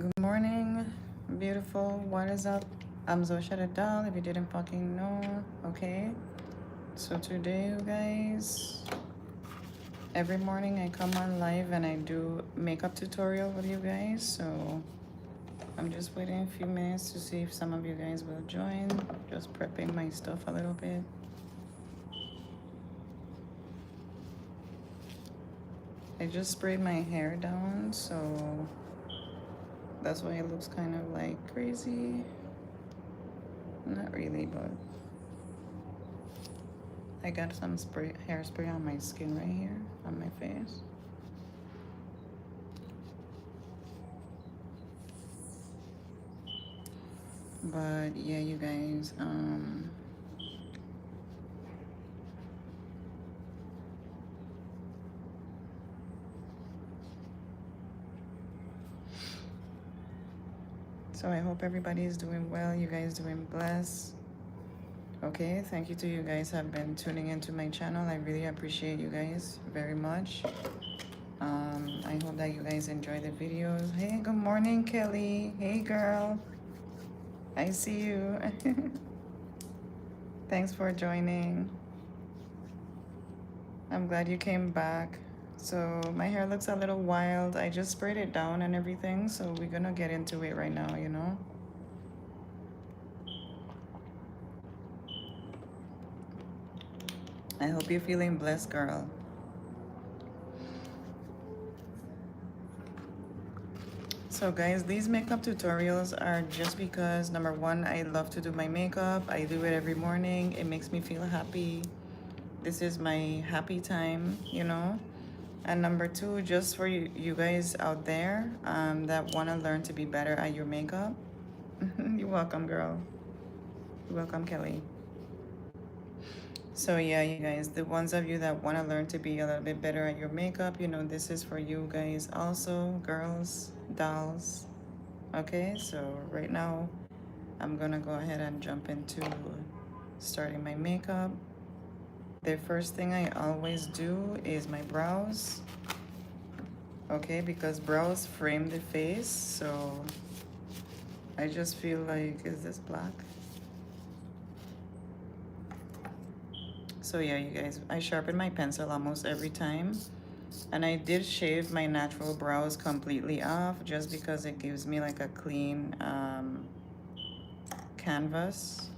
Good morning, beautiful. What is up? I'm Zoshada Doll, if you didn't fucking know. Okay. So today, you guys, every morning I come on live and I do makeup tutorial with you guys. So I'm just waiting a few minutes to see if some of you guys will join. Just prepping my stuff a little bit. I just sprayed my hair down, so that's why it looks kind of like crazy. Not really, but I got some hairspray on my skin right here, on my face. But yeah, you guys, so I hope everybody is doing well. You guys doing blessed. Okay, thank you to you guys have been tuning into my channel. I really appreciate you guys very much. I hope that you guys enjoy the videos. Hey, good morning, Kelly. Hey, girl. I see you. Thanks for joining. I'm glad you came back. So my hair looks a little wild. I just sprayed it down and everything. So we're gonna get into it right now, you know? I hope you're feeling blessed, girl. So guys, these makeup tutorials are just because number one, I love to do my makeup. I do it every morning. It makes me feel happy. This is my happy time, you know? And number two, just for you guys out there that want to learn to be better at your makeup. You're welcome, girl. You're welcome, Kelly. So yeah, you guys, the ones of you that want to learn to be a little bit better at your makeup, you know, this is for you guys also, girls, dolls. Okay, so right now I'm gonna go ahead and jump into starting my makeup. The first thing I always do is my brows. Okay, because brows frame the face, so I just feel like, is this black? So yeah, you guys, I sharpen my pencil almost every time. And I did shave my natural brows completely off just because it gives me like a clean canvas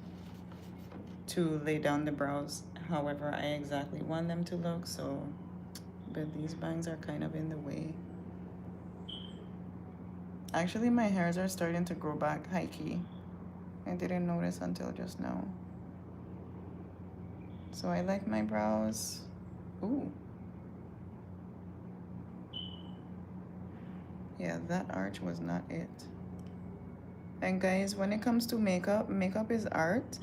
to lay down the brows however I exactly want them to look. So, but these bangs are kind of in the way. Actually, my hairs are starting to grow back high key. I didn't notice until just now. So I like my brows. Ooh. Yeah, that arch was not it. And guys, when it comes to makeup, makeup is art.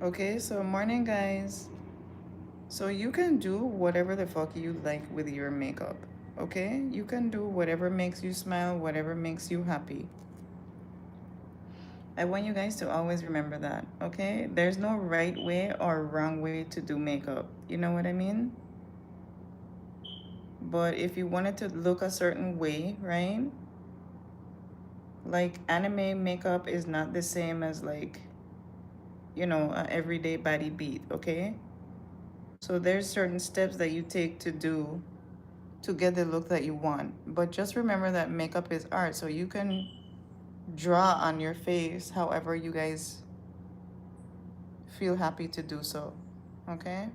Okay, so morning guys. So you can do whatever the fuck you like with your makeup. Okay? You can do whatever makes you smile, whatever makes you happy. I want you guys to always remember that, okay? There's no right way or wrong way to do makeup. You know what I mean? But if you wanted to look a certain way, right? Like anime makeup is not the same as like, you know, a everyday body beat, okay? So there's certain steps that you take to do to get the look that you want. But just remember that makeup is art, so you can draw on your face however you guys feel happy to do so, okay?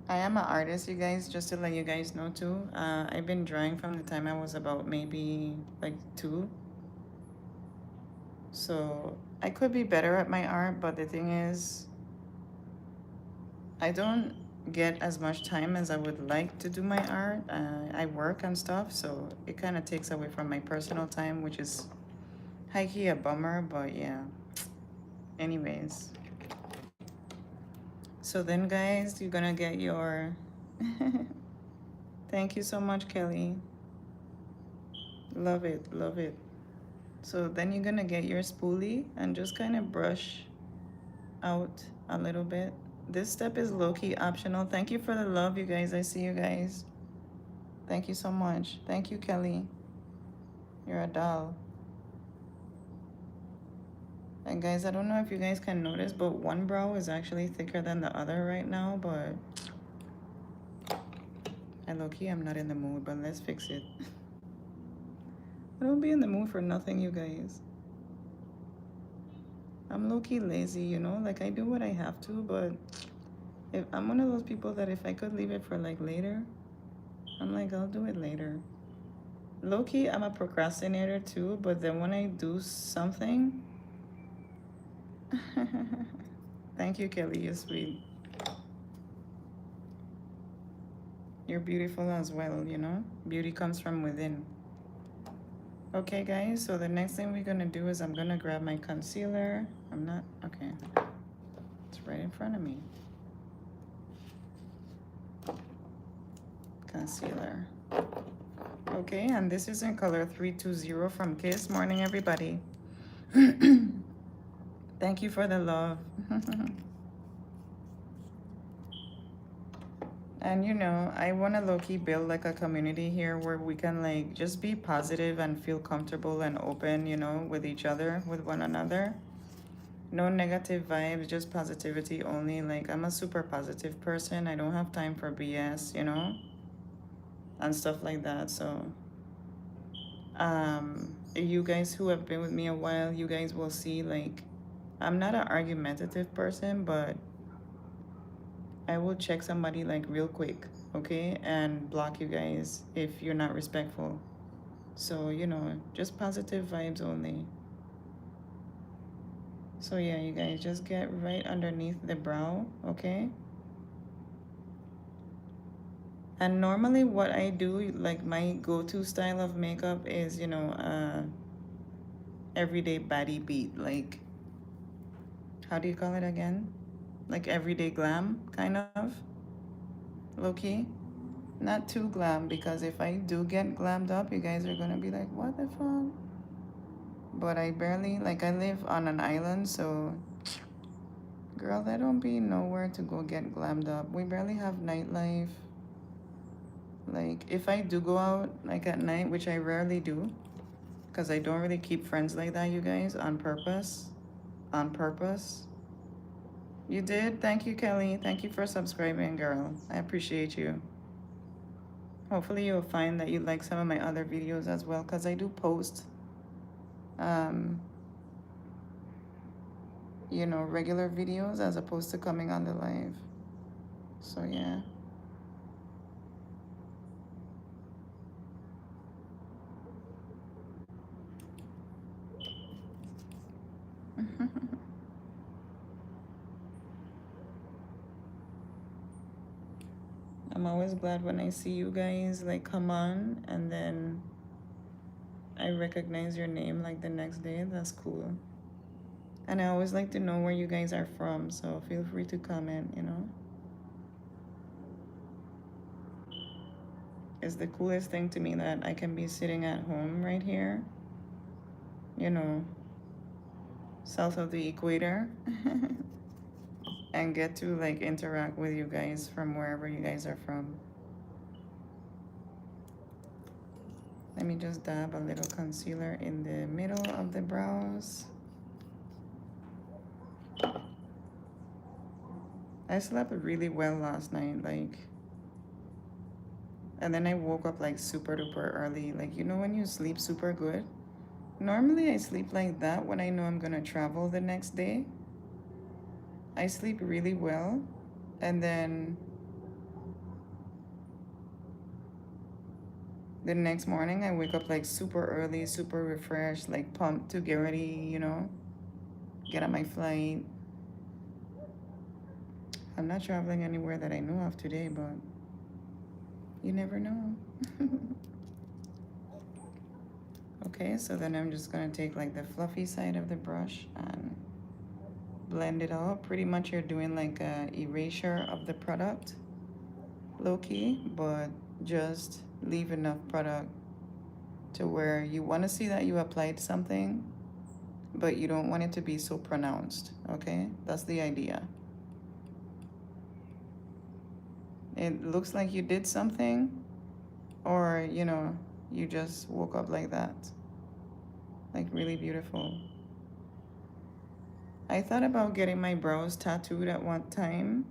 I am an artist, you guys, just to let you guys know too. I've been drawing from the time I was about maybe like 2. So I could be better at my art, but the thing is, I don't get as much time as I would like to do my art. I work and stuff, so it kind of takes away from my personal time, which is high-key a bummer, but yeah. Anyways. So then, guys, you're gonna get your... Thank you so much, Kelly. Love it, love it. So then you're gonna get your spoolie and just kind of brush out a little bit. This step is low-key optional. Thank you for the love, you guys. I see you guys. Thank you so much. Thank you, Kelly. You're a doll. And guys, I don't know if you guys can notice, but one brow is actually thicker than the other right now, but I low-key I'm not in the mood, but let's fix it. I don't be in the mood for nothing, you guys. I'm low-key lazy, you know? Like, I do what I have to, but if I'm one of those people that if I could leave it for, like, later, I'm like, I'll do it later. Low-key, I'm a procrastinator, too, but then when I do something... Thank you, Kelly. You're sweet. You're beautiful as well, you know? Beauty comes from within. Okay, guys, so the next thing we're gonna do is I'm gonna grab my concealer. I'm not... Okay. It's right in front of me. Concealer. Okay, and this is in color 320 from Kiss. Morning, everybody. Thank you for the love. And you know, I want to low-key build like a community here where we can like just be positive and feel comfortable and open, you know, with each other, with one another. No negative vibes, just positivity only. Like, I'm a super positive person. I don't have time for BS, you know, and stuff like that. So, you guys who have been with me a while, you guys will see like I'm not an argumentative person, but I will check somebody like real quick, okay, and block you guys if you're not respectful. So, you know, just positive vibes only. So yeah, you guys just get right underneath the brow, okay? And normally what I do, like my go-to style of makeup is, you know, everyday body beat. Like, how do you call it again? Like everyday glam, kind of, low-key. Not too glam, because if I do get glammed up, you guys are gonna be like, what the fuck? But I barely, like I live on an island, so girl, there don't be nowhere to go get glammed up. We barely have nightlife. Like, if I do go out, like at night, which I rarely do, because I don't really keep friends like that, you guys, on purpose. On purpose. You did? Thank you, Kelly. Thank you for subscribing, girl. I appreciate you. Hopefully you'll find that you like some of my other videos as well, because I do post, um, you know, regular videos as opposed to coming on the live. So, yeah. I'm always glad when I see you guys like come on and then I recognize your name like the next day. That's cool. And I always like to know where you guys are from, so feel free to comment, you know. It's the coolest thing to me that I can be sitting at home right here, you know, south of the equator, and get to like interact with you guys from wherever you guys are from. Let me just dab a little concealer in the middle of the brows. I slept really well last night, like, and then I woke up like super duper early. Like, you know, when you sleep super good? Normally I sleep like that when I know I'm gonna travel the next day. I sleep really well, and then the next morning I wake up like super early, super refreshed, like pumped to get ready, you know, get on my flight. I'm not traveling anywhere that I know of today, but you never know. Okay, so then I'm just gonna take like the fluffy side of the brush and blend it out. Pretty much you're doing like a erasure of the product, low-key, but just leave enough product to where you want to see that you applied something, but you don't want it to be so pronounced, okay? That's the idea. It looks like you did something, or, you know, you just woke up like that. Like really beautiful. I thought about getting my brows tattooed at one time,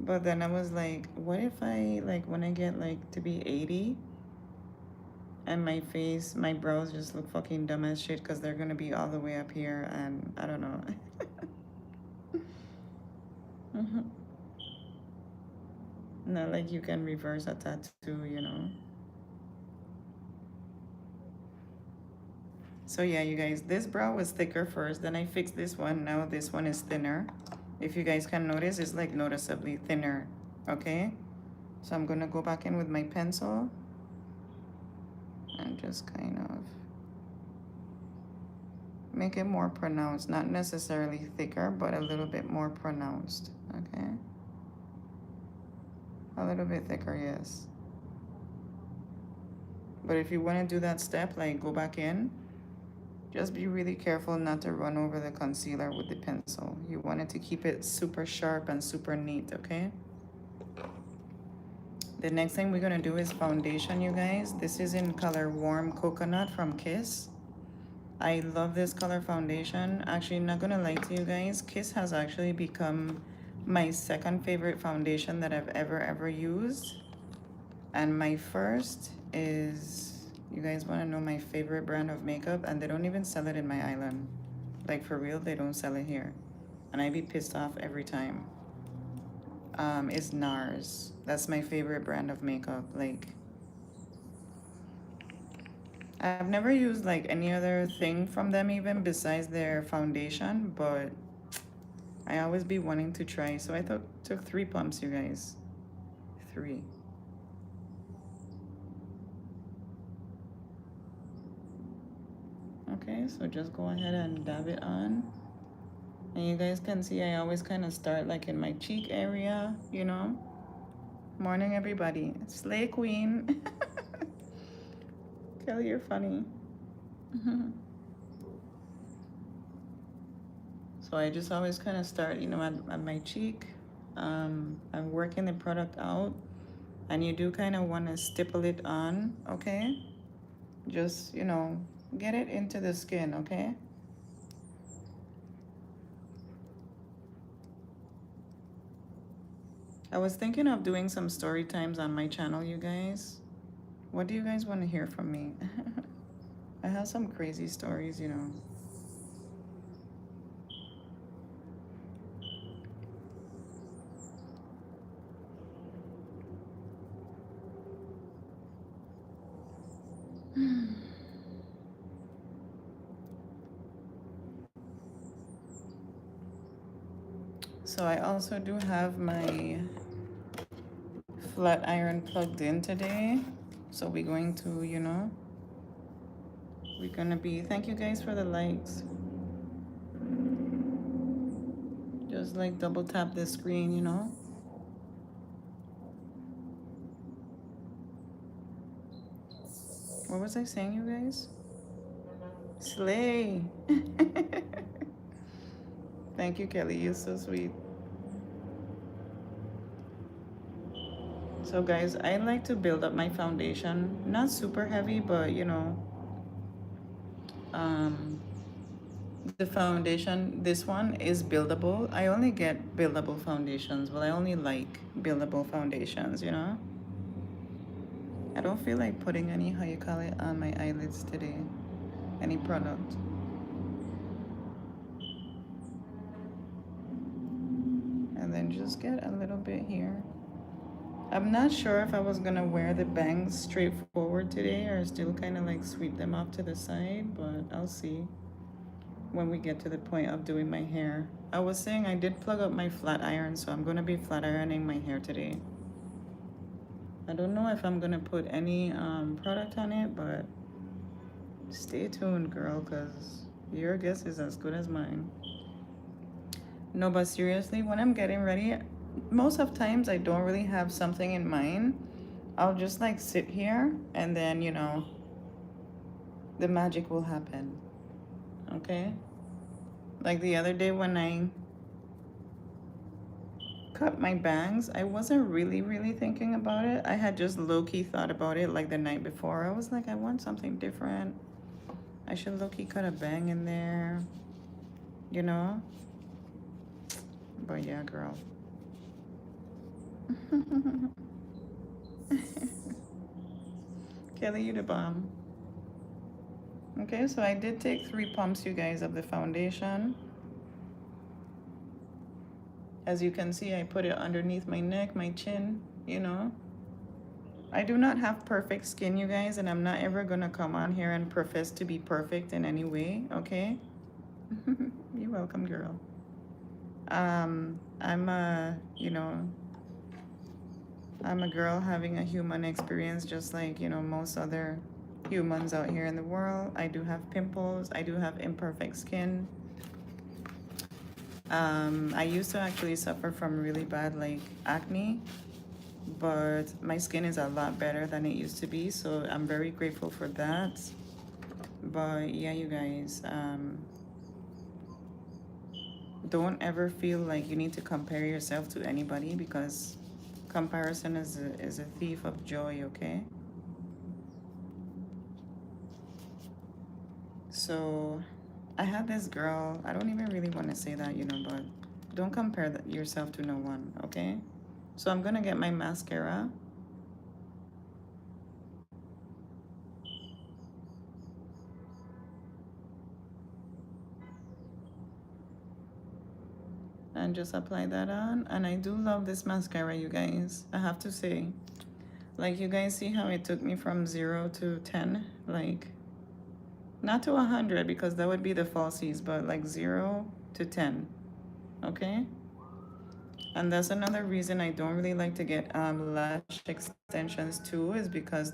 but then I was like, what if I, like, when I get like to be 80 and my face, my brows just look fucking dumb as shit because they're gonna be all the way up here, and I don't know. Not like you can reverse a tattoo, you know. So yeah, you guys, this brow was thicker first, then I fixed this one. Now this one is thinner. If you guys can notice, it's like noticeably thinner, okay? So I'm gonna go back in with my pencil and just kind of make it more pronounced. Not necessarily thicker, but a little bit more pronounced, okay? A little bit thicker, yes. But if you wanna do that step, like go back in, just be really careful not to run over the concealer with the pencil. You want it to keep it super sharp and super neat, okay? The next thing we're gonna do is foundation, you guys. This is in color Warm Coconut from Kiss. I love this color foundation. Actually, not gonna lie to you guys, Kiss has actually become my second favorite foundation that I've ever used. And my first is, you guys wanna know my favorite brand of makeup, and they don't even sell it in my island. Like for real, they don't sell it here. And I be pissed off every time. Is NARS. That's my favorite brand of makeup. Like, I've never used like any other thing from them even besides their foundation, but I always be wanting to try. So I took 3 pumps, you guys. 3. Okay, so just go ahead and dab it on. And you guys can see I always kind of start like in my cheek area, you know. Morning, everybody. Slay Queen. Kelly, you're funny. So I just always kind of start, you know, at my cheek. I'm working the product out, and you do kind of want to stipple it on, okay? Just, you know, get it into the skin, okay? I was thinking of doing some story times on my channel, you guys. What do you guys want to hear from me? I have some crazy stories, you know. So I also do have my flat iron plugged in today. So we're going to, you know, we're gonna be, thank you guys for the likes. Just like double tap the screen, you know. What was I saying, you guys? Slay. Thank you, Kelly. You're so sweet. So guys, I like to build up my foundation. Not super heavy, but you know, um, the foundation, this one is buildable. I only get buildable foundations. Well, I only like buildable foundations, you know. I don't feel like putting any, how you call it, on my eyelids today. Any product. And then just get a little bit here. I'm not sure if I was gonna wear the bangs straight forward today or still kind of like sweep them off to the side, but I'll see when we get to the point of doing my hair. I was saying I did plug up my flat iron, so I'm gonna be flat ironing my hair today. I don't know if I'm gonna put any product on it, but stay tuned, girl, because your guess is as good as mine. No, but seriously, when I'm getting ready, most of times I don't really have something in mind. I'll just like sit here and then, you know, the magic will happen. Okay? Like the other day when I cut my bangs, I wasn't really thinking about it. I had just low-key thought about it like the night before. I was like, I want something different. I should low-key cut a bang in there, you know? But yeah, girl. Kelly, you the bomb. Okay, so I did take 3 pumps, you guys, of the foundation. As you can see, I put it underneath my neck, my chin, you know. I do not have perfect skin, you guys, and I'm not ever gonna come on here and profess to be perfect in any way, okay? You're welcome, girl. I'm a, you know, I'm a girl having a human experience just like, you know, most other humans out here in the world. I do have pimples, I do have imperfect skin. I used to actually suffer from really bad like acne, but my skin is a lot better than it used to be, so I'm very grateful for that. But yeah, you guys, don't ever feel like you need to compare yourself to anybody, because comparison is a thief of joy, okay? So I had this girl, I don't even really want to say that, you know, but don't compare yourself to no one, okay? So I'm gonna get my mascara. And just apply that on. And I do love this mascara, you guys. I have to say, like, you guys see how it took me from 0 to 10? Like, not to 100 because that would be the falsies, but like 0 to 10, okay? And that's another reason I don't really like to get lash extensions too, is because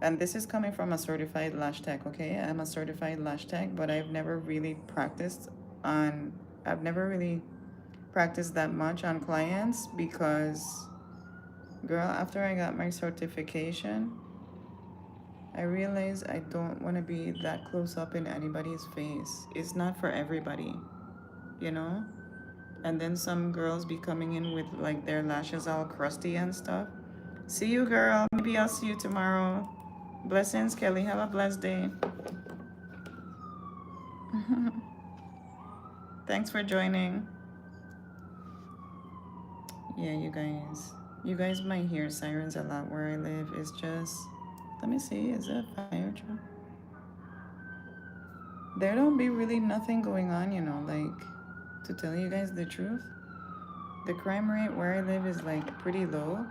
and this is coming from a certified lash tech, okay? I'm a certified lash tech, but on, I've never really practiced that much on clients because, girl, after I got my certification, I realized I don't want to be that close up in anybody's face. It's not for everybody, you know? And then some girls be coming in with like their lashes all crusty and stuff. See you, girl. Maybe I'll see you tomorrow. Blessings, Kelly. Have a blessed day. Thanks for joining. Yeah, you guys. You guys might hear sirens a lot where I live. It's just, let me see, is it a fire truck? There don't be really nothing going on, you know, like, to tell you guys the truth. The crime rate where I live is like pretty low.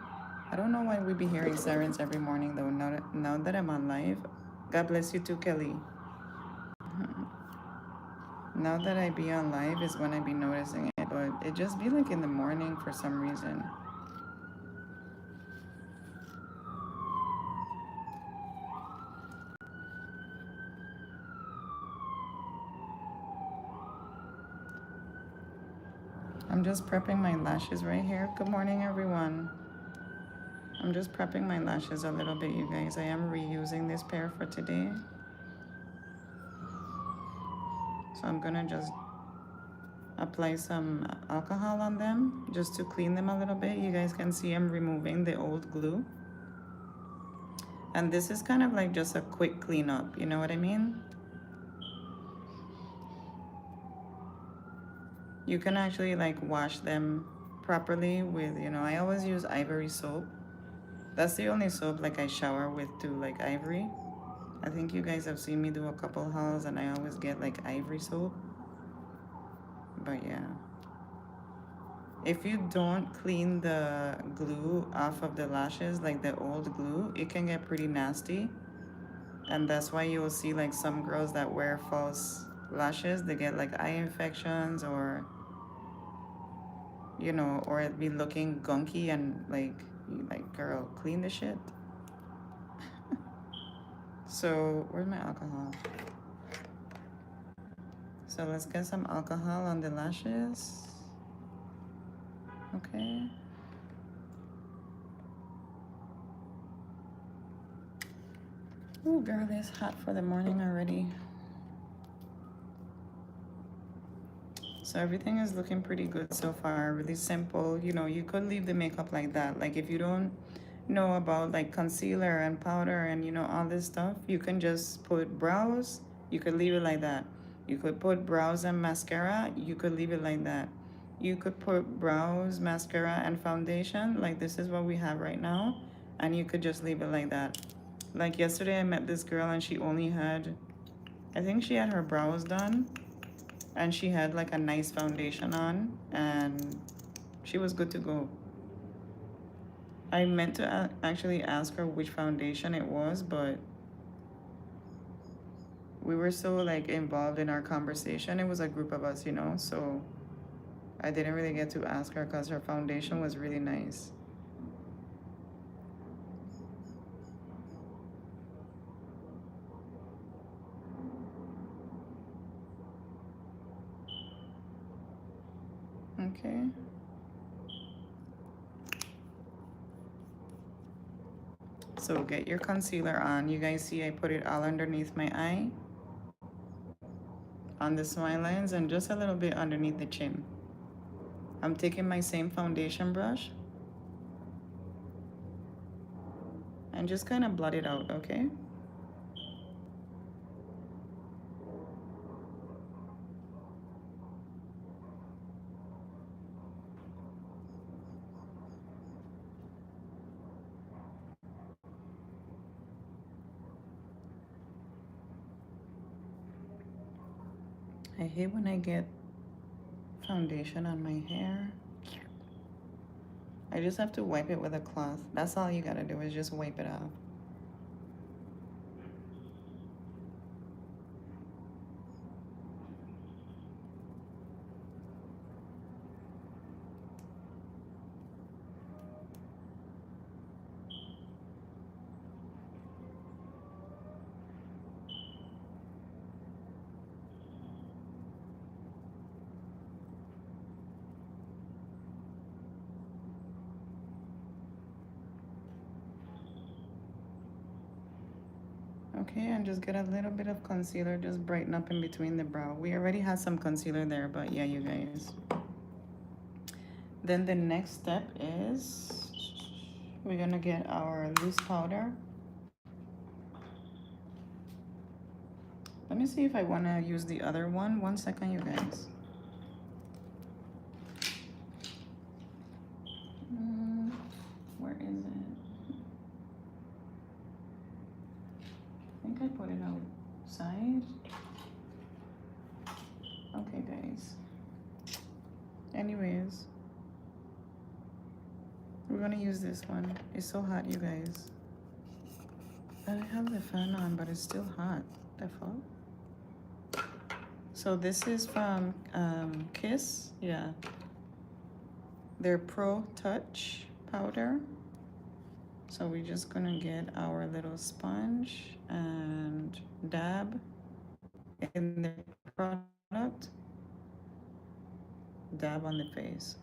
I don't know why we be hearing sirens every morning though. Now that I'm on live, God bless you too, Kelly. Now that I be on live is when I be noticing it, but it just be like in the morning for some reason. I'm just prepping my lashes right here. Good morning, everyone. I'm just prepping my lashes a little bit, you guys. I am reusing this pair for today. So I'm gonna just apply some alcohol on them just to clean them a little bit. You guys can see I'm removing the old glue. And this is kind of like just a quick cleanup, you know what I mean? You can actually like wash them properly with, you know, I always use Ivory soap. That's the only soap like I shower with too, like Ivory. I think you guys have seen me do a couple hauls and I always get like Ivory soap. But yeah. If you don't clean the glue off of the lashes, like the old glue, it can get pretty nasty. And that's why you will see like some girls that wear false lashes, they get like eye infections, or, you know, or it be looking gunky and like, girl, clean the shit. So where's my alcohol? So let's get some alcohol on the lashes. Okay. Oh, girl, it's hot for the morning already. So everything is looking pretty good so far. Really simple. You know, you could leave the makeup like that. Like if you don't know about like concealer and powder and all this stuff, you can just put brows, you could leave it like that. You could put brows and mascara, you could leave it like that. You could put brows, mascara, and foundation, like this is what we have right now, and you could just leave it like that. Like yesterday, I met this girl and she only had, I think she had her brows done, and she had like a nice foundation on, and she was good to go. I meant to actually ask her which foundation it was, but we were so like involved in our conversation. It was a group of us, so I didn't really get to ask her because her foundation was really nice. Okay. So get your concealer on. You guys see I put it all underneath my eye, on the smile lines, and just a little bit underneath the chin. I'm taking my same foundation brush and just kind of blot it out, okay? I hate when I get foundation on my hair. I just have to wipe it with a cloth. That's all you gotta do is just wipe it off. Okay, and just get a little bit of concealer, just brighten up in between the brow. We already had some concealer there, but yeah, you guys. Then the next step is we're gonna get our loose powder. Let me see if I wanna use the other one. 1 second, you guys. Where is it? I think I put it outside. Okay, guys. Anyways, we're gonna use this one. It's so hot, you guys. I have the fan on, but it's still hot. The fuck? So this is from Kiss. Yeah. Their Pro Touch powder. So we're just gonna get our little sponge and dab in the product. Dab on the face.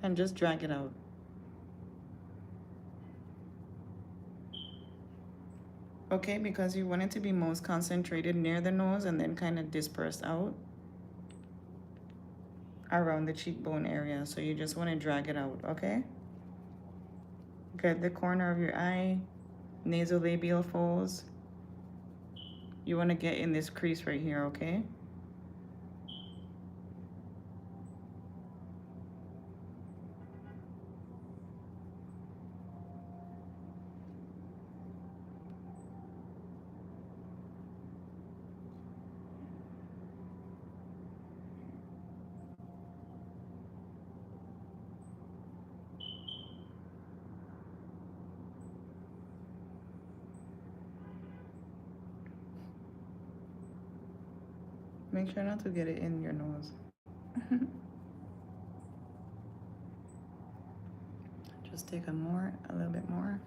And just drag it out. Okay, because you want it to be most concentrated near the nose and then kind of dispersed out around the cheekbone area. So you just want to drag it out, okay? Get the corner of your eye, nasolabial folds. You want to get in this crease right here, okay? Make sure not to get it in your nose. Just take a little bit more.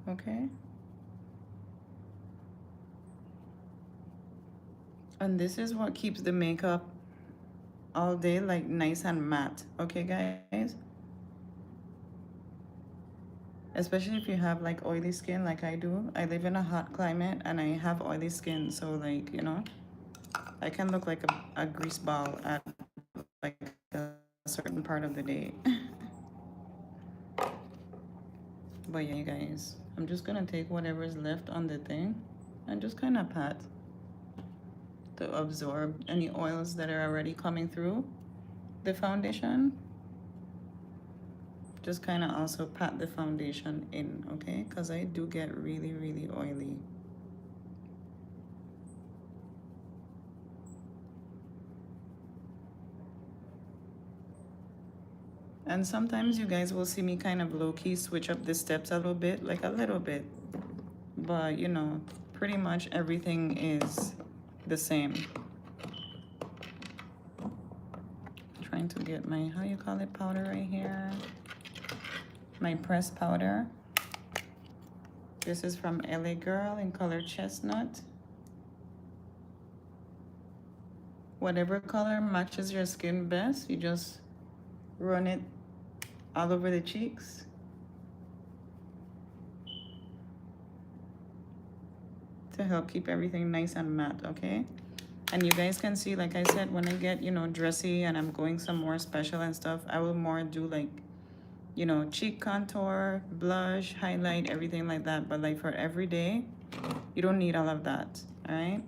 Okay. And this is what keeps the makeup all day like nice and matte. Okay, guys? Especially if you have like oily skin like I do. I live in a hot climate and I have oily skin, so like, you know, I can look like a grease ball at like a certain part of the day. But yeah, you guys, I'm just gonna take whatever's left on the thing and just kind of pat to absorb any oils that are already coming through the foundation. Just kind of also pat the foundation in, okay? Because I do get really, really oily. And sometimes you guys will see me kind of low-key switch up the steps a little bit, like a little bit. But, you know, pretty much everything is the same. Trying to get my, how you call it, powder right here. My pressed powder. This is from LA Girl in color Chestnut. Whatever color matches your skin best, you just run it all over the cheeks. To help keep everything nice and matte, okay? And you guys can see, like I said, when I get, you know, dressy and I'm going some more special and stuff, I will more do like, you know, cheek contour, blush, highlight, everything like that. But like for every day, you don't need all of that, all right?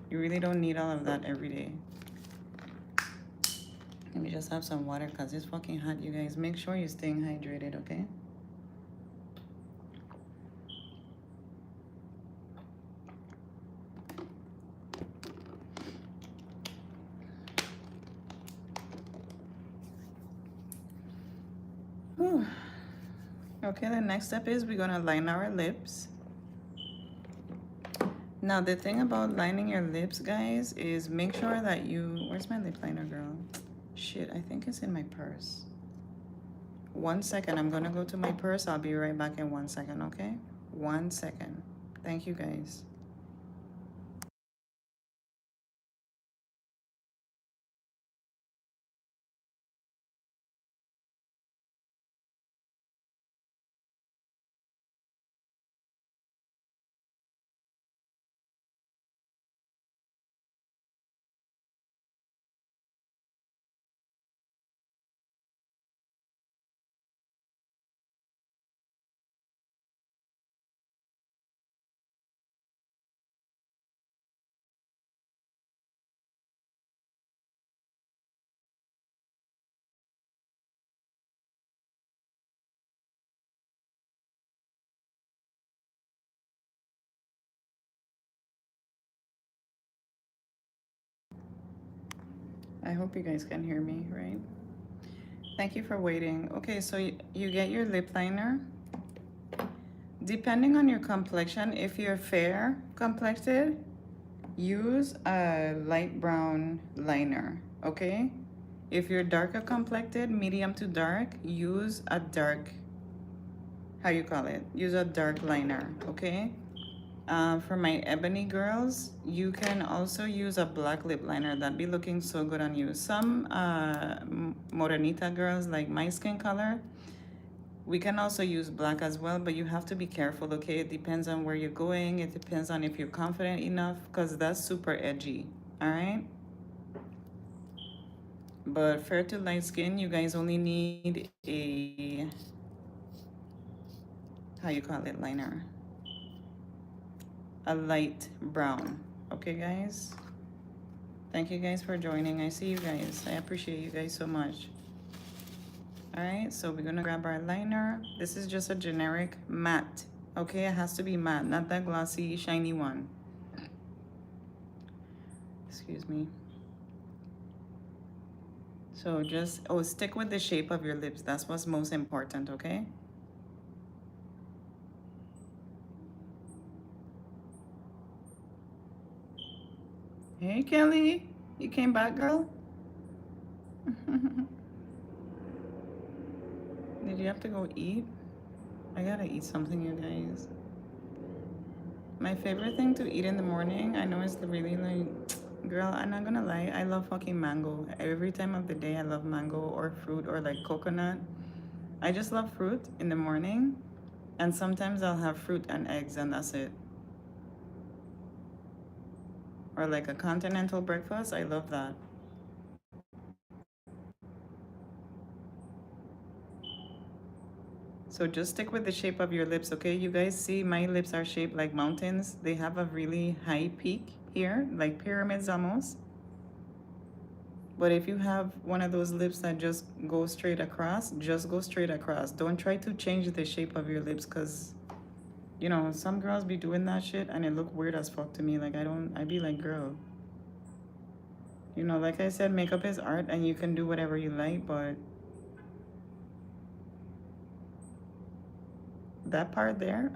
You really don't need all of that every day. Let me just have some water because it's fucking hot, you guys. Make sure you're staying hydrated, okay? Whew. Okay, the next step is we're gonna line our lips. Now, the thing about lining your lips, guys, is make sure that you... Where's my lip liner, girl? Shit, I think it's in my purse. 1 second, I'm gonna go to my purse. I'll be right back in 1 second, okay? 1 second. Thank you, guys. I hope you guys can hear me, right? Thank you for waiting. Okay, so you get your lip liner. Depending on your complexion, if you're fair complected, use a light brown liner, okay? If you're darker complected, medium to dark, use a dark, how you call it? Use a dark liner, okay? For my ebony girls, you can also use a black lip liner. That'd be looking so good on you. Some morenita girls, like my skin color, we can also use black as well, but you have to be careful, okay? It depends on where you're going. It depends on if you're confident enough, because that's super edgy, all right? But fair to light skin, you guys only need a, how you call it, liner? A light brown, okay, guys? Thank you guys for joining. I see you guys. I appreciate you guys so much. All right, so we're gonna grab our liner. This is just a generic matte, okay? It has to be matte, not that glossy, shiny one. Excuse me. So just, oh, stick with the shape of your lips. That's what's most important, okay? Hey, Kelly. You came back, girl? Did you have to go eat? I gotta eat something, you guys. My favorite thing to eat in the morning, I know it's really like Girl, I'm not gonna lie, I love fucking mango. Every time of the day, I love mango or fruit or like coconut. I just love fruit in the morning, and sometimes I'll have fruit and eggs, and that's it. Or like a continental breakfast, I love that. So just stick with the shape of your lips, okay? You guys see my lips are shaped like mountains. They have a really high peak here, like pyramids almost. But if you have one of those lips that just go straight across, just go straight across. Don't try to change the shape of your lips because, you know, some girls be doing that shit and it look weird as fuck to me. Like, I be like, girl, you know, like I said, makeup is art and you can do whatever you like, but that part there,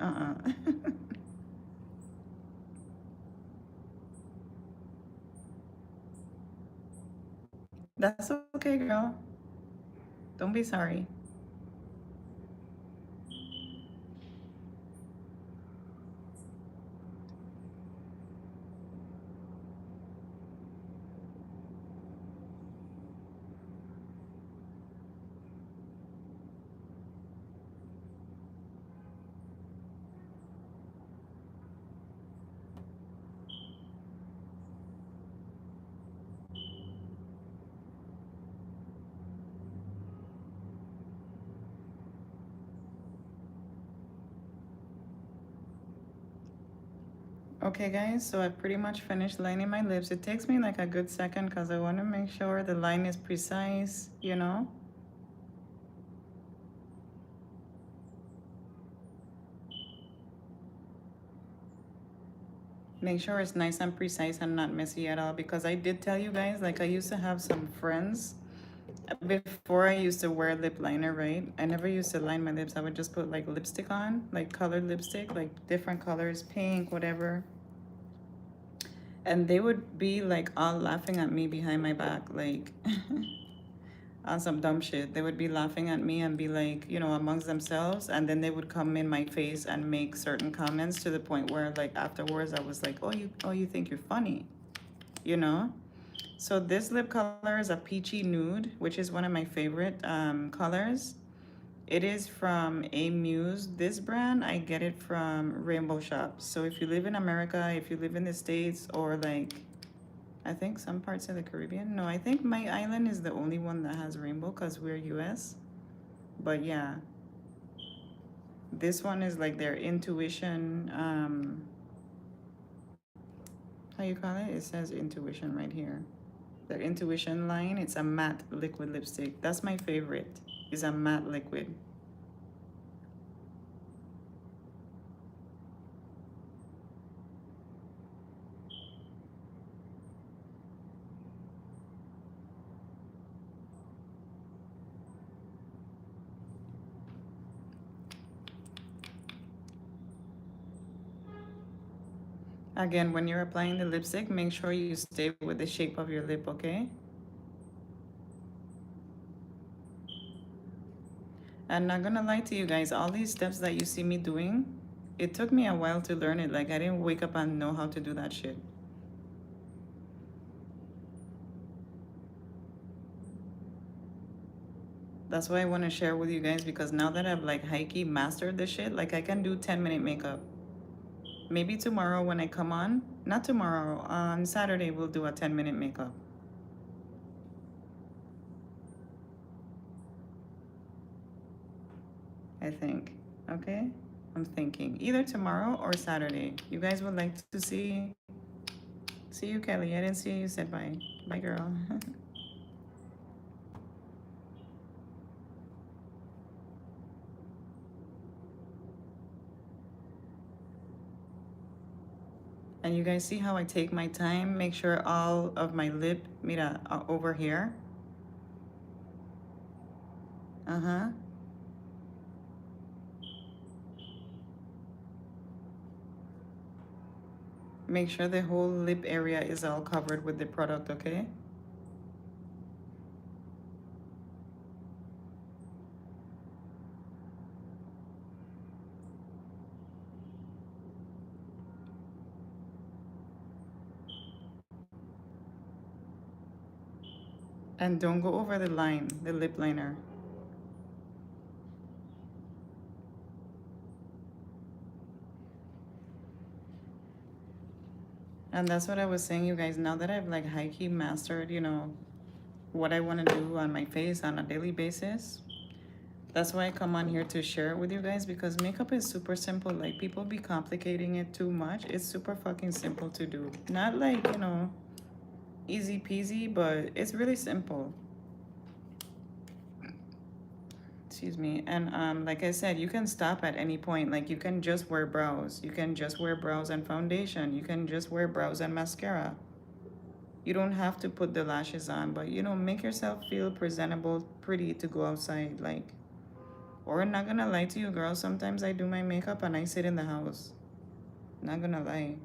That's okay, girl. Don't be sorry. Okay, guys, so I've pretty much finished lining my lips. It takes me like a good second because I want to make sure the line is precise, you know? Make sure it's nice and precise and not messy at all because I did tell you guys, like I used to have some friends before I used to wear lip liner, right? I never used to line my lips. I would just put like lipstick on, like colored lipstick, like different colors, pink, whatever. And they would be like all laughing at me behind my back, like on some dumb shit. They would be laughing at me and be like, you know, amongst themselves. And then they would come in my face and make certain comments to the point where like afterwards I was like, oh, you think you're funny, you know? So this lip color is a peachy nude, which is one of my favorite colors. It is from A Muse. This brand, I get it from Rainbow Shops. So if you live in America, if you live in the States, or like, I think some parts of the Caribbean. No, I think my island is the only one that has rainbow because we're US. But yeah, this one is like their intuition, how you call it? It says intuition right here. Their intuition line, it's a matte liquid lipstick. That's my favorite, is a matte liquid. Again, when you're applying the lipstick, make sure you stay with the shape of your lip, okay? I'm not gonna lie to you guys, all these steps that you see me doing, it took me a while to learn it. Like, I didn't wake up and know how to do that shit. That's why I want to share with you guys because now that I've like high key mastered this shit, like I can do 10-minute makeup. Maybe tomorrow when I come on, not tomorrow, on Saturday, we'll do a 10-minute makeup. I think. Okay? I'm thinking either tomorrow or Saturday. You guys would like to see you, Kelly. I didn't see you. Said bye. Bye, girl. And you guys see how I take my time, make sure all of my lip, mira, over here. Uh-huh. Make sure the whole lip area is all covered with the product, okay? And don't go over the line, the lip liner. And that's what I was saying, you guys. Now that I've like high key mastered, you know, what I want to do on my face on a daily basis, that's why I come on here to share it with you guys, because makeup is super simple. Like, people be complicating it too much. It's super fucking simple to do. Not like, you know, easy peasy, but it's really simple. Excuse me. And like I said, you can stop at any point. Like, you can just wear brows. You can just wear brows and foundation. You can just wear brows and mascara. You don't have to put the lashes on, but you know, make yourself feel presentable, pretty to go outside. Like, or not gonna lie to you, girl, sometimes I do my makeup and I sit in the house. Not gonna lie.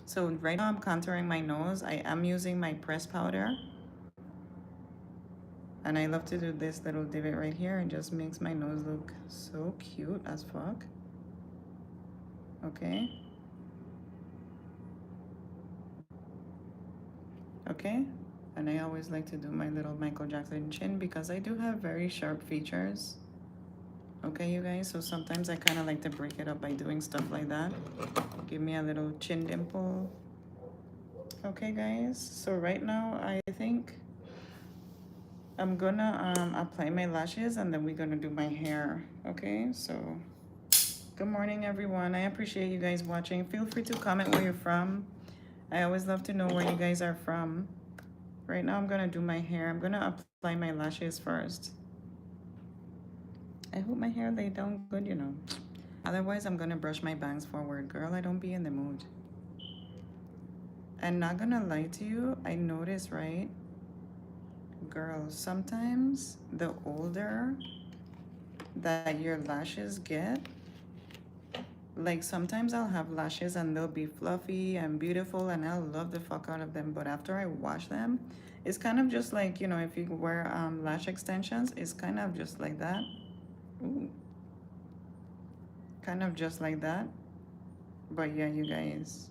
So right now I'm contouring my nose. I am using my press powder. And I love to do this little divot right here. It just makes my nose look so cute as fuck. Okay. Okay. And I always like to do my little Michael Jackson chin because I do have very sharp features. Okay, you guys, so sometimes I kind of like to break it up by doing stuff like that. Give me a little chin dimple. Okay, guys, so right now I think I'm gonna apply my lashes and then we're gonna do my hair. Okay, so good morning, everyone. I appreciate you guys watching. Feel free to comment where you're from. I always love to know where you guys are from. Right now I'm gonna do my hair. I'm gonna apply my lashes first. I hope my hair laid down good, you know. Otherwise, I'm gonna brush my bangs forward. Girl, I don't be in the mood. And not gonna lie to you, I notice, right? Girl, sometimes the older that your lashes get, like sometimes I'll have lashes and they'll be fluffy and beautiful and I'll love the fuck out of them. But after I wash them, it's kind of just like, you know, if you wear lash extensions, it's kind of just like that. Ooh. Kind of just like that. But yeah, you guys.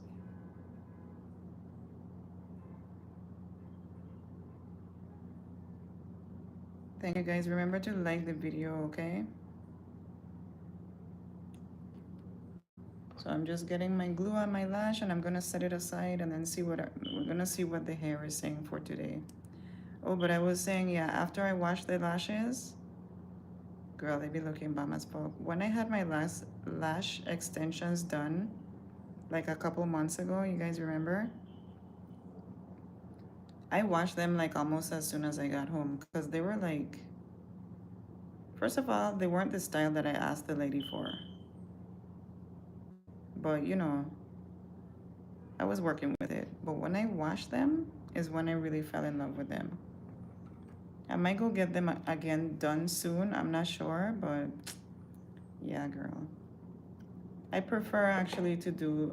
Thank you guys. Remember to like the video, okay? So I'm just getting my glue on my lash and I'm gonna set it aside and then see what we're gonna see what the hair is saying for today. Oh, but I was saying, yeah, after I wash the lashes, girl, they be looking bomb as fuck. When I had my last lash extensions done, like a couple months ago, you guys remember? I washed them like almost as soon as I got home because they were like, first of all, they weren't the style that I asked the lady for. But you know, I was working with it. But when I washed them is when I really fell in love with them. I might go get them again done soon. I'm not sure, but yeah, girl. I prefer actually to do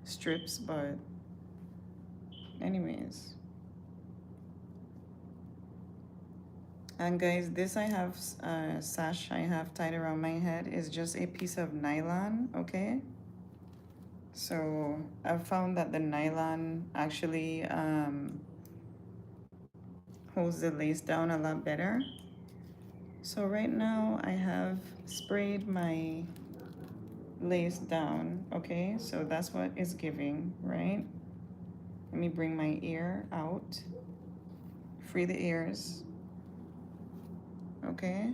strips, but anyways. And guys, this I have sash I have tied around my head is just a piece of nylon, okay? So I've found that the nylon actually holds the lace down a lot better. So right now I have sprayed my lace down, okay? So that's what it's giving, right? Let me bring my ear out. Free the ears, okay?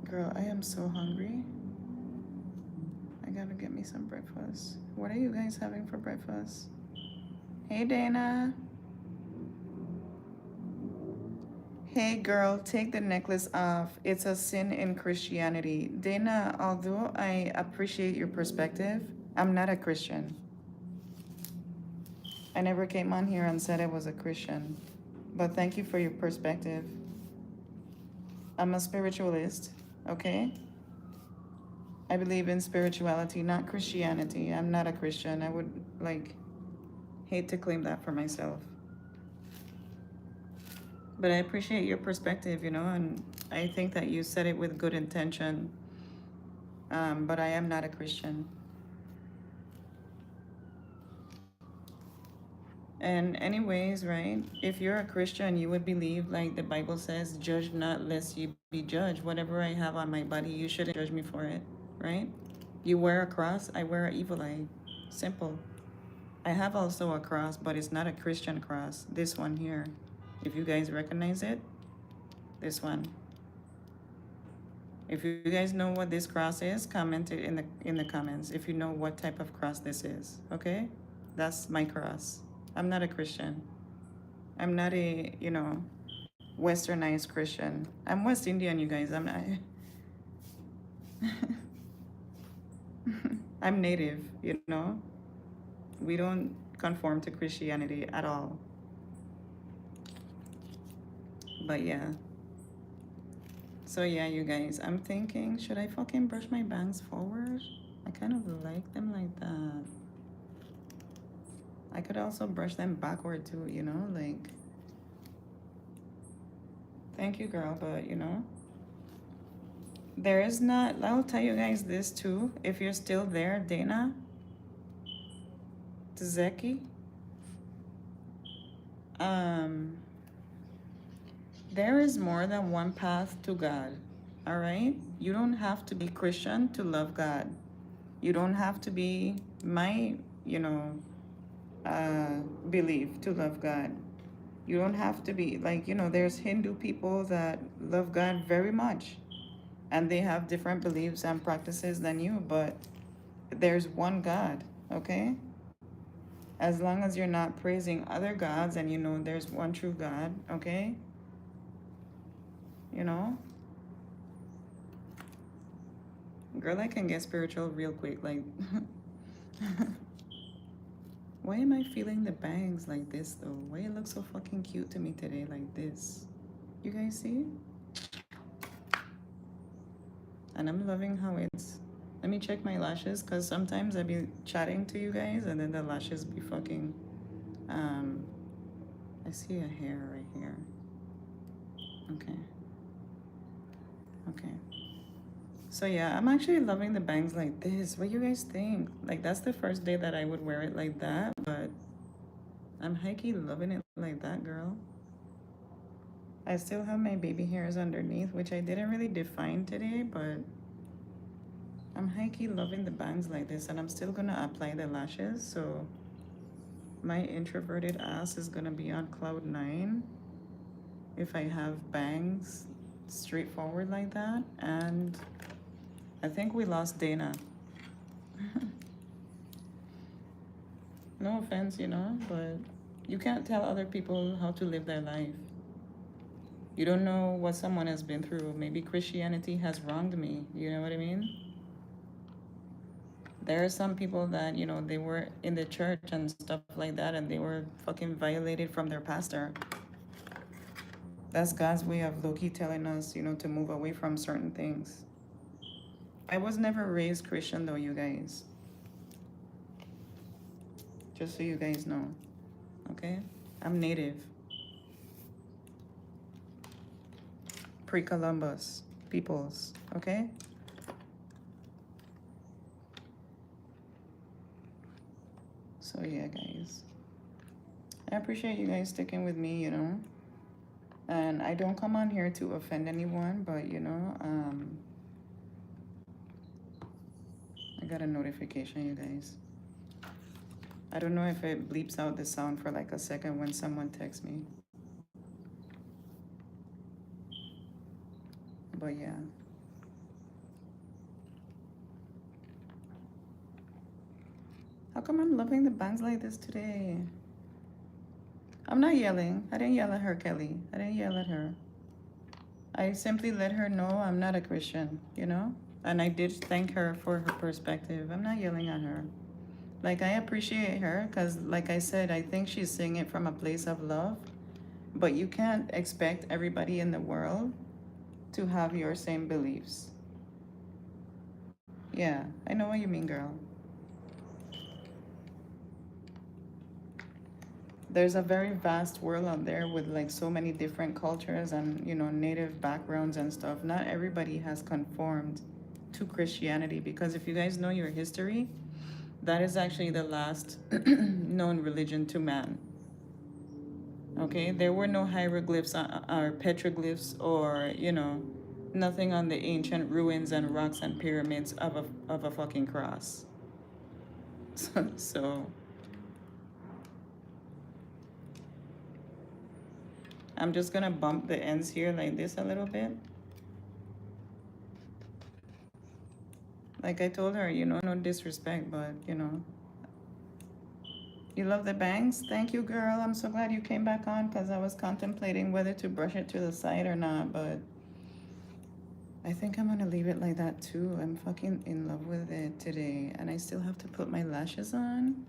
Girl, I am so hungry. I gotta get me some breakfast. What are you guys having for breakfast? Hey, Dana. Hey, girl, take the necklace off. It's a sin in Christianity. Dana, although I appreciate your perspective, I'm not a Christian. I never came on here and said I was a Christian. But thank you for your perspective. I'm a spiritualist, okay? I believe in spirituality, not Christianity. I'm not a Christian. I would, like, hate to claim that for myself. But I appreciate your perspective, you know, and I think that you said it with good intention. But I am not a Christian. And anyways, right? If you're a Christian, you would believe like the Bible says, judge not lest you be judged. Whatever I have on my body, you shouldn't judge me for it, right? You wear a cross, I wear an evil eye. Simple. I have also a cross, but it's not a Christian cross. This one here. If you guys recognize it, this one. If you guys know what this cross is, comment it in the comments if you know what type of cross this is, okay? That's my cross. I'm not a Christian. I'm not a, westernized Christian. I'm West Indian, you guys. I'm not. I'm native, you know? We don't conform to Christianity at all. But yeah. So yeah, you guys, I'm thinking, should I fucking brush my bangs forward? I kind of like them like that. I could also brush them backward too, like, thank you, girl, but there is not, I'll tell you guys this too. If you're still there, Dana, Tzeki, there is more than one path to God, all right? You don't have to be Christian to love God. You don't have to be my, belief to love God. You don't have to be, like, there's Hindu people that love God very much, and they have different beliefs and practices than you, but there's one God, okay? As long as you're not praising other gods and there's one true God, okay? You know? Girl, I can get spiritual real quick. Like, why am I feeling the bangs like this though? Why it looks so fucking cute to me today like this? You guys see? And I'm loving how it's. Let me check my lashes because sometimes I be chatting to you guys and then the lashes be fucking. I see a hair right here. Okay. Okay. So yeah, I'm actually loving the bangs like this. What do you guys think? Like that's the first day that I would wear it like that, but I'm hikey loving it like that, girl. I still have my baby hairs underneath, which I didn't really define today, but I'm hikey loving the bangs like this, and I'm still gonna apply the lashes, so my introverted ass is gonna be on cloud 9 if I have bangs straightforward like that. And I think we lost Dana. No offense, but you can't tell other people how to live their life. You don't know what someone has been through. Maybe Christianity has wronged me. You know what I mean? There are some people that, they were in the church and stuff like that, and they were fucking violated from their pastor. That's God's way of Loki telling us, to move away from certain things. I was never raised Christian though, you guys. Just so you guys know. Okay? I'm native. Pre-Columbus peoples. Okay? So yeah, guys. I appreciate you guys sticking with me, And I don't come on here to offend anyone, but I got a notification, you guys. I don't know if it bleeps out the sound for like a second when someone texts me. But yeah. How come I'm loving the bangs like this today? I'm not yelling. I didn't yell at her, Kelly. I didn't yell at her. I simply let her know I'm not a Christian, And I did thank her for her perspective. I'm not yelling at her. Like, I appreciate her because, like I said, I think she's saying it from a place of love. But you can't expect everybody in the world to have your same beliefs. Yeah, I know what you mean, girl. There's a very vast world out there with like so many different cultures and native backgrounds and stuff. Not everybody has conformed to Christianity because if you guys know your history, that is actually the last known religion to man. Okay, there were no hieroglyphs or petroglyphs or, nothing on the ancient ruins and rocks and pyramids of a fucking cross. So I'm just gonna bump the ends here like this a little bit. Like I told her, no disrespect, but you love the bangs? Thank you, girl. I'm so glad you came back on because I was contemplating whether to brush it to the side or not, but I think I'm gonna leave it like that too. I'm fucking in love with it today, and I still have to put my lashes on.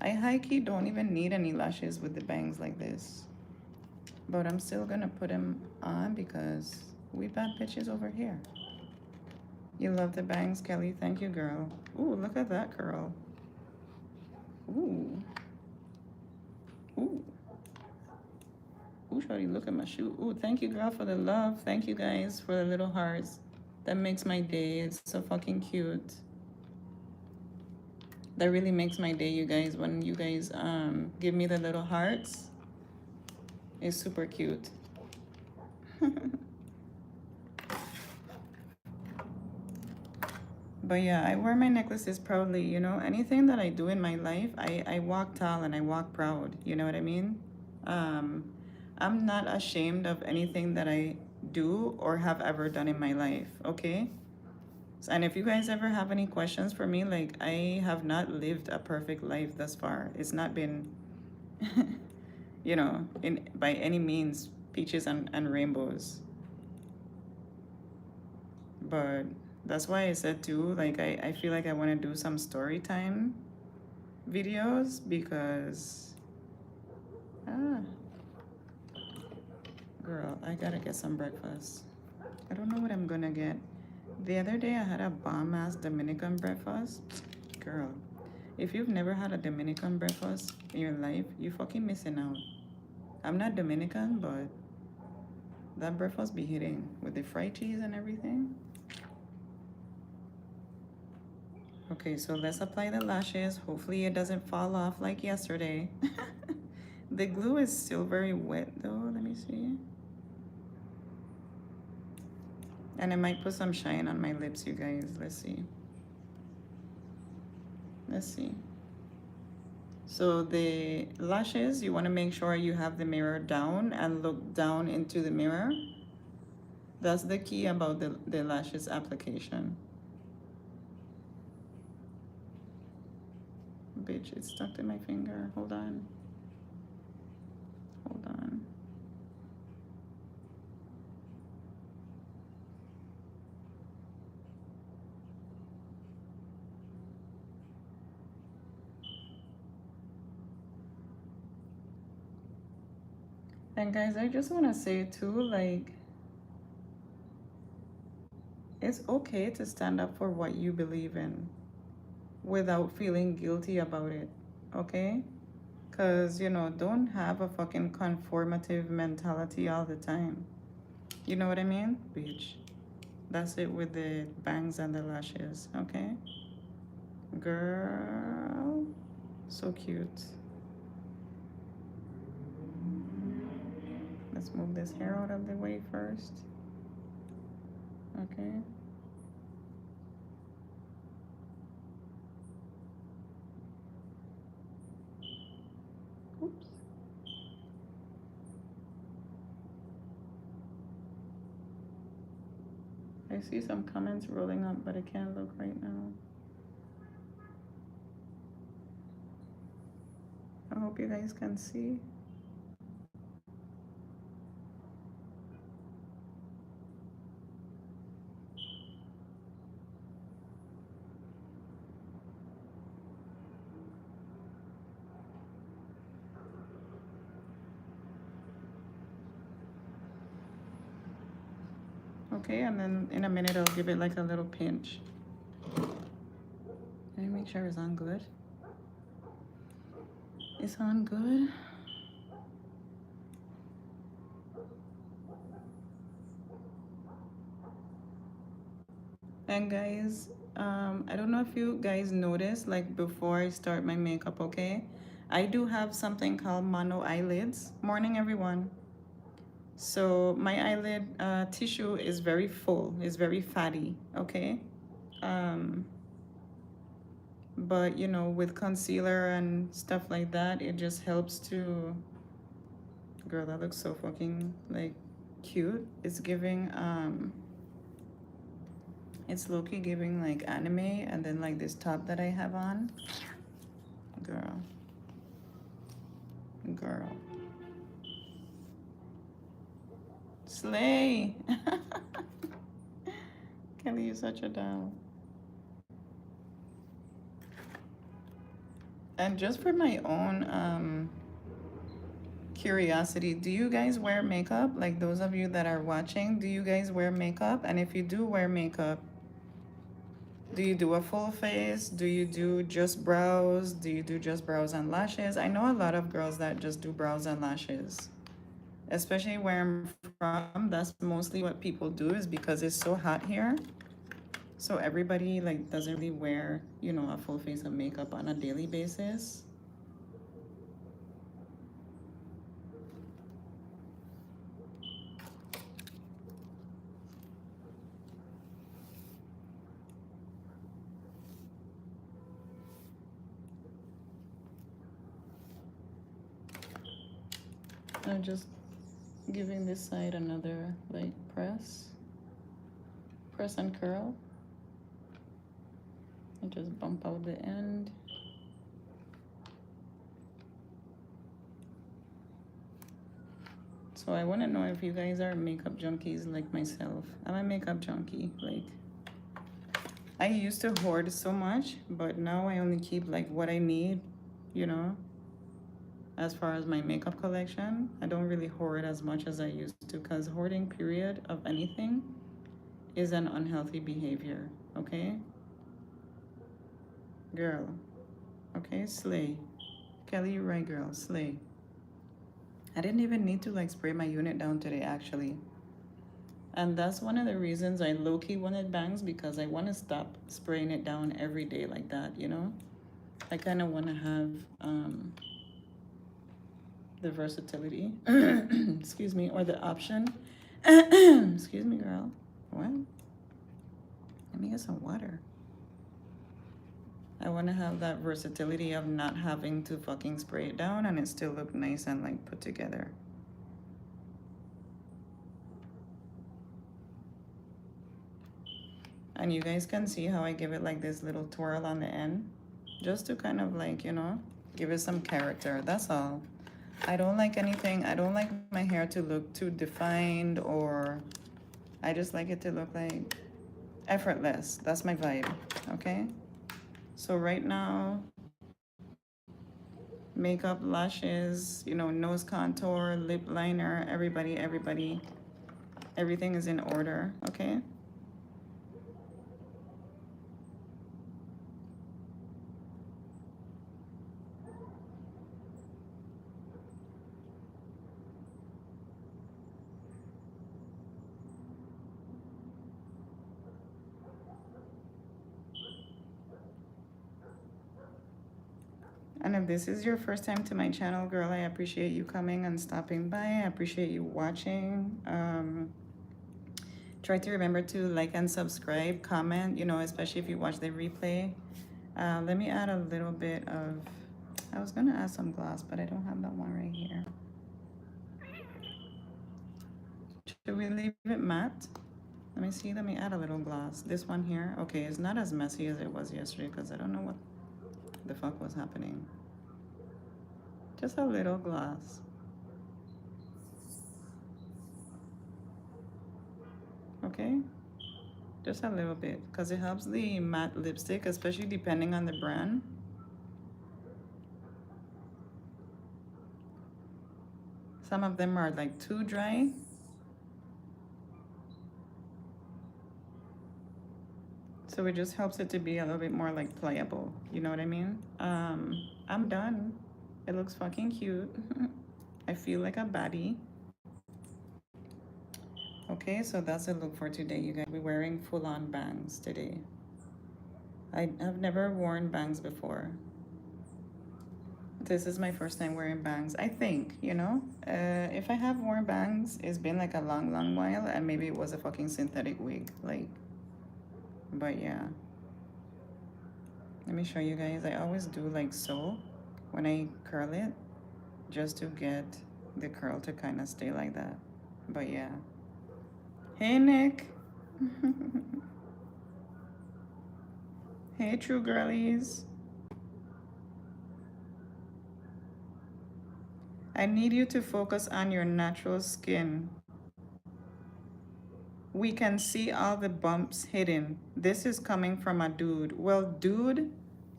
I high-key don't even need any lashes with the bangs like this, but I'm still gonna put them on because we bad bitches over here. You love the bangs, Kelly? Thank you, girl. Ooh, look at that girl. Ooh. Ooh. Ooh, shorty, look at my shoe. Ooh, thank you, girl, for the love. Thank you, guys, for the little hearts. That makes my day. It's so fucking cute. That really makes my day, you guys. When you guys give me the little hearts, it's super cute. But yeah, I wear my necklaces proudly, Anything that I do in my life, I walk tall and I walk proud. You know what I mean? Um, I'm not ashamed of anything that I do or have ever done in my life, okay? And if you guys ever have any questions for me, like I have not lived a perfect life thus far. It's not been, in by any means peaches and rainbows. But that's why I said too, like I feel like I want to do some story time videos because ah girl, I gotta get some breakfast. I don't know what I'm gonna get. The other day I had a bomb ass Dominican breakfast. Girl, if you've never had a Dominican breakfast in your life, you fucking missing out. I'm not Dominican, but that breakfast be hitting with the fried cheese and everything. Okay, so let's apply the lashes. Hopefully it doesn't fall off like yesterday. The glue is still very wet though. Let me see. And I might put some shine on my lips, you guys. Let's see. Let's see. So the lashes, you want to make sure you have the mirror down and look down into the mirror. That's the key about the lashes application. Bitch, it's stuck to my finger. Hold on. Hold on. And guys, I just want to say too, like, it's okay to stand up for what you believe in without feeling guilty about it, okay? Because, don't have a fucking conformative mentality all the time. You know what I mean? Bitch. That's it with the bangs and the lashes, okay? Girl. So cute. Let's move this hair out of the way first. Okay. Oops. I see some comments rolling up, but I can't look right now. I hope you guys can see. Okay, and then in a minute I'll give it like a little pinch. Let me make sure it's on good. It's on good. And guys, I don't know if you guys noticed, like before I start my makeup, okay? I do have something called mono eyelids. Morning, everyone. So my eyelid tissue is very full, is very fatty, okay? Um, but you know, with concealer and stuff like that, it just helps to, girl, that looks so fucking like cute. It's giving it's low-key giving like anime, and then like this top that I have on. Girl. Girl. Slay. Kelly, you're such a doll. And just for my own curiosity, do you guys wear makeup? Like those of you that are watching, do you guys wear makeup? And if you do wear makeup, do you do a full face? Do you do just brows? Do you do just brows and lashes? I know a lot of girls that just do brows and lashes. Especially where I'm from, that's mostly what people do, is because it's so hot here. So everybody like doesn't really wear, you know, a full face of makeup on a daily basis. I'm just giving this side another like press and curl, and just bump out the end. So I want to know if you guys are makeup junkies like myself. I'm a makeup junkie. Like, I used to hoard so much, but now I only keep like what I need, you know. As far as my makeup collection, I don't really hoard as much as I used to, because hoarding period of anything is an unhealthy behavior, okay? Girl, okay, slay. Kelly, you're right, girl, slay. I didn't even need to like spray my unit down today, actually. And that's one of the reasons I low-key wanted bangs, because I want to stop spraying it down every day like that, you know? I kind of want to have the versatility, excuse me, or the option. Excuse me, girl. What? Let me get some water. I want to have that versatility of not having to fucking spray it down and it still look nice and like put together. And you guys can see how I give it like this little twirl on the end, just to kind of like, you know, give it some character. That's all. I don't like anything. I don't like my hair to look too defined, or I just like it to look like effortless. That's my vibe, okay? So right now, makeup, lashes, you know, nose contour, lip liner, everybody, everything is in order, okay? And if this is your first time to my channel, girl, I appreciate you coming and stopping by. I appreciate you watching. Try to remember to like and subscribe, comment, you know, especially if you watch the replay. Let me add a little bit of, I was gonna add some gloss, but I don't have that one right here. Should we leave it matte? Let me see, let me add a little gloss. This one here, okay, it's not as messy as it was yesterday because I don't know what the fuck was happening. Just a little gloss. Okay, just a little bit, because it helps the matte lipstick, especially depending on the brand. Some of them are like too dry. So it just helps it to be a little bit more like pliable. You know what I mean? I'm done. It looks fucking cute. I feel like a baddie. Okay, so that's the look for today, you guys. We're wearing full-on bangs today. I have never worn bangs before. This is my first time wearing bangs. I think, you know, if I have worn bangs, it's been like a long, long while, and maybe it was a fucking synthetic wig. Like, but yeah. Let me show you guys. I always do like so when I curl it, just to get the curl to kind of stay like that. But yeah. Hey, Nick. Hey, true girlies. I need you to focus on your natural skin. We can see all the bumps hidden. This is coming from a dude. Well, dude,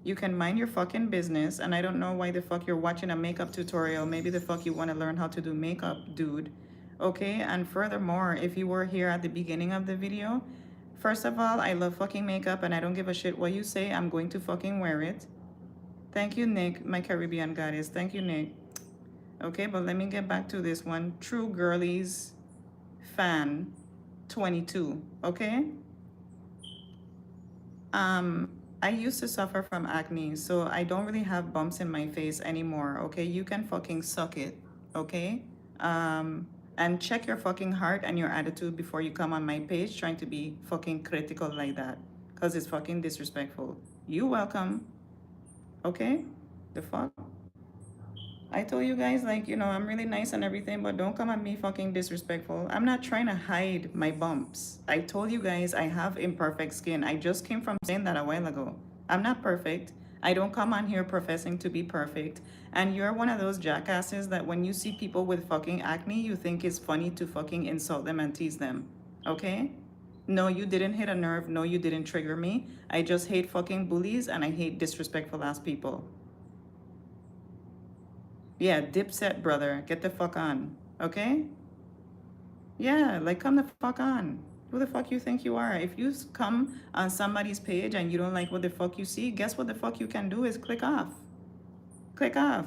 you can mind your fucking business. And I don't know why the fuck you're watching a makeup tutorial. Maybe the fuck you want to learn how to do makeup, dude. Okay? And furthermore, if you were here at the beginning of the video, first of all, I love fucking makeup and I don't give a shit what you say. I'm going to fucking wear it. Thank you, Nick, my Caribbean goddess. Thank you, Nick. Okay, but let me get back to this one. True Girlies fan 22. Okay? I used to suffer from acne, so I don't really have bumps in my face anymore. Okay? You can fucking suck it. Okay? And check your fucking heart and your attitude before you come on my page trying to be fucking critical like that. Because it's fucking disrespectful. You welcome. Okay? The fuck? I told you guys, like, you know, I'm really nice and everything, but don't come at me fucking disrespectful. I'm not trying to hide my bumps. I told you guys I have imperfect skin. I just came from saying that a while ago. I'm not perfect. I don't come on here professing to be perfect. And you're one of those jackasses that when you see people with fucking acne, you think it's funny to fucking insult them and tease them. Okay? No, you didn't hit a nerve. No, you didn't trigger me. I just hate fucking bullies and I hate disrespectful ass people. Yeah, Dipset, brother. Get the fuck on. Okay? Yeah, like come the fuck on. Who the fuck you think you are? If you come on somebody's page and you don't like what the fuck you see, guess what the fuck you can do is click off. Click off.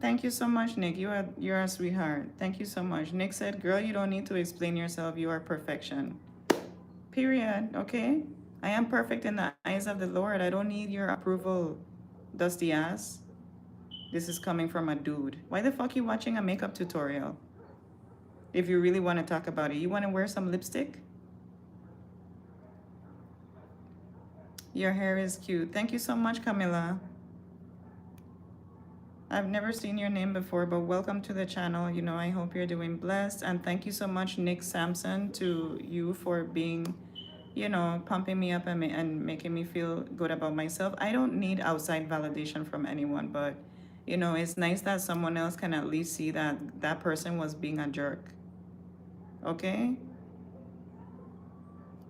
Thank you so much, Nick. You're a sweetheart. Thank you so much. Nick said, "Girl, you don't need to explain yourself. You are perfection." Period. Okay? I am perfect in the eyes of the Lord. I don't need your approval, dusty ass. This is coming from a dude. Why the fuck you watching a makeup tutorial? If you really want to talk about it, you want to wear some lipstick? Your hair is cute. Thank you so much, Camilla. I've never seen your name before, but welcome to the channel. You know, I hope you're doing blessed. And thank you so much, Nick Sampson, to you for being, you know, pumping me up and making me feel good about myself. I don't need outside validation from anyone, but, you know, it's nice that someone else can at least see that that person was being a jerk. Okay?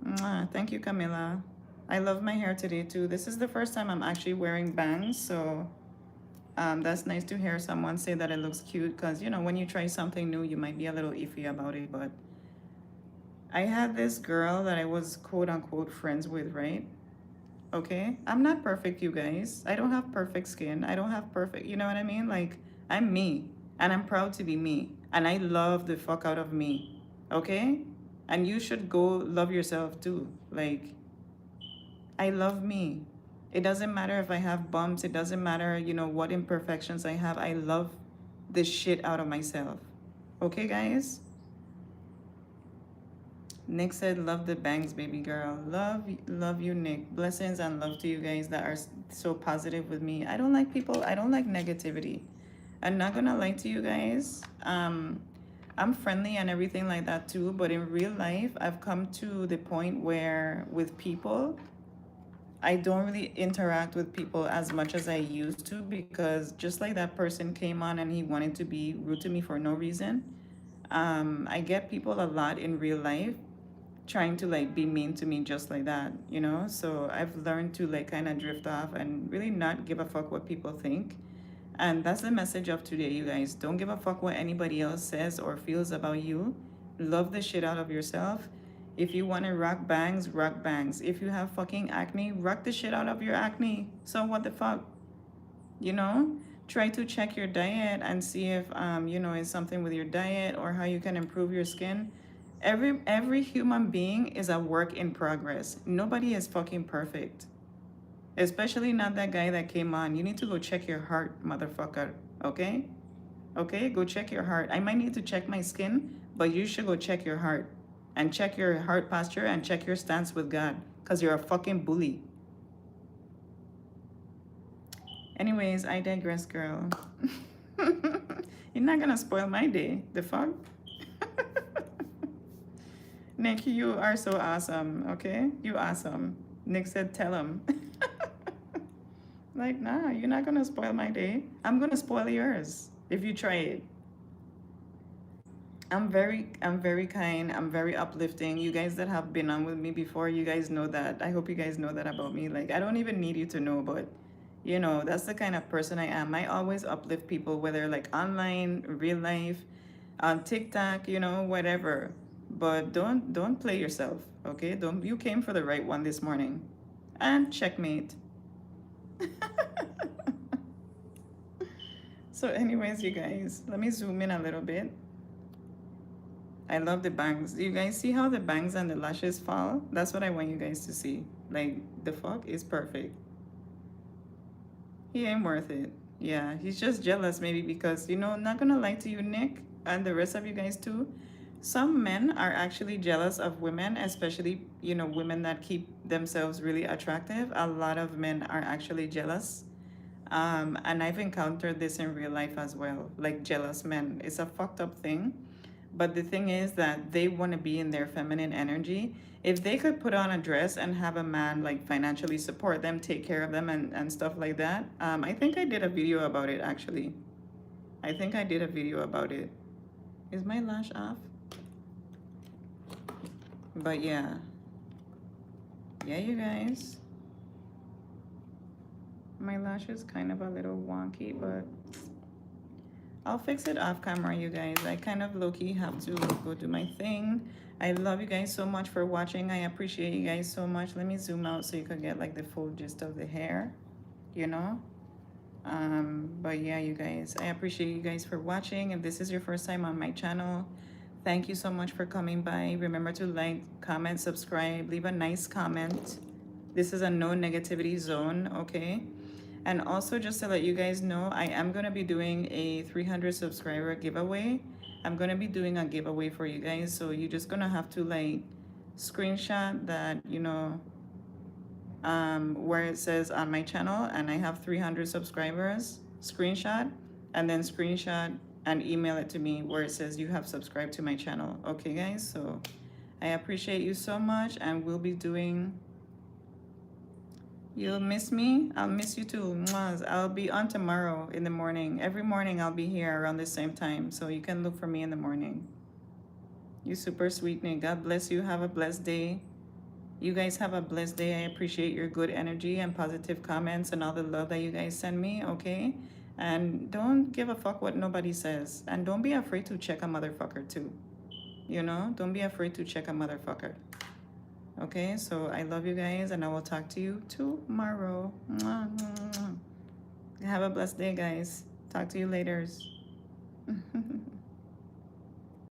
Mwah. Thank you, Camilla. I love my hair today, too. This is the first time I'm actually wearing bangs, so that's nice to hear someone say that it looks cute because, you know, when you try something new, you might be a little iffy about it. But I had this girl that I was quote unquote friends with, right? Okay. I'm not perfect, you guys. I don't have perfect skin. I don't have perfect, you know what I mean? Like, I'm me and I'm proud to be me. And I love the fuck out of me. Okay. And you should go love yourself too. Like, I love me. It doesn't matter if I have bumps. It doesn't matter, you know, what imperfections I have. I love the shit out of myself. Okay, guys? Nick said, love the bangs, baby girl. Love you, Nick. Blessings and love to you guys that are so positive with me. I don't like people, I don't like negativity. I'm not gonna lie to you guys. I'm friendly and everything like that too, but in real life, I've come to the point where with people, I don't really interact with people as much as I used to because just like that person came on and he wanted to be rude to me for no reason. I get people a lot in real life trying to like be mean to me just like that, you know? So I've learned to like kind of drift off and really not give a fuck what people think. And that's the message of today, you guys. Don't give a fuck what anybody else says or feels about you. Love the shit out of yourself. If you want to rock bangs, rock bangs. If you have fucking acne, rock the shit out of your acne. So what the fuck? You know? Try to check your diet and see if you know, it's something with your diet or how you can improve your skin. Every human being is a work in progress. Nobody is fucking perfect. Especially not that guy that came on. You need to go check your heart, motherfucker. Okay? Okay? Go check your heart. I might need to check my skin, but you should go check your heart. And check your heart posture and check your stance with God. Because you're a fucking bully. Anyways, I digress, girl. You're not gonna spoil my day. The fuck? Nick, you are so awesome, okay? You awesome. Nick said, tell him. Like, nah, you're not gonna spoil my day. I'm gonna spoil yours if you try it. I'm very kind. I'm very uplifting. You guys that have been on with me before, you guys know that. I hope you guys know that about me. Like, I don't even need you to know, but that's the kind of person I am. I always uplift people, whether like online, real life, on TikTok, whatever. But don't play yourself, okay? Don't You came for the right one this morning. And checkmate. So anyways, you guys, let me zoom in a little bit. I love the bangs. You guys see how the bangs and the lashes fall? That's what I want you guys to see. Like, the fuck is perfect. He ain't worth it. Yeah, he's just jealous maybe because, not gonna lie to you, Nick, and the rest of you guys too. Some men are actually jealous of women, especially, women that keep themselves really attractive. A lot of men are actually jealous. And I've encountered this in real life as well, like jealous men. It's a fucked up thing. But the thing is that they want to be in their feminine energy. If they could put on a dress and have a man like financially support them, take care of them, and stuff like that. I think I did a video about it actually. I think I did a video about it. Is my lash off? But yeah. Yeah, you guys. My lash is kind of a little wonky, but I'll fix it off camera, you guys. I kind of low-key have to go do my thing. I love you guys so much for watching. I appreciate you guys so much. Let me zoom out so you can get like the full gist of the hair, But yeah, you guys, I appreciate you guys for watching. If this is your first time on my channel, thank you so much for coming by. Remember to like, comment, subscribe, leave a nice comment. This is a no negativity zone, okay? And also, just to let you guys know, I am going to be doing a 300 subscriber giveaway. I'm going to be doing a giveaway for you guys. So you're just going to have to like screenshot that, where it says on my channel and I have 300 subscribers, screenshot, and then screenshot and email it to me where it says you have subscribed to my channel. Okay, guys? So I appreciate you so much, and we'll be doing... You'll miss me? I'll miss you too. Mwah. I'll be on tomorrow in the morning. Every morning I'll be here around the same time. So you can look for me in the morning. You super sweet, Nick. God bless you. Have a blessed day. You guys have a blessed day. I appreciate your good energy and positive comments and all the love that you guys send me, okay? And don't give a fuck what nobody says. And don't be afraid to check a motherfucker too. Don't be afraid to check a motherfucker. Okay, so I love you guys, and I will talk to you tomorrow. Mwah, mwah, mwah. Have a blessed day, guys. Talk to you later.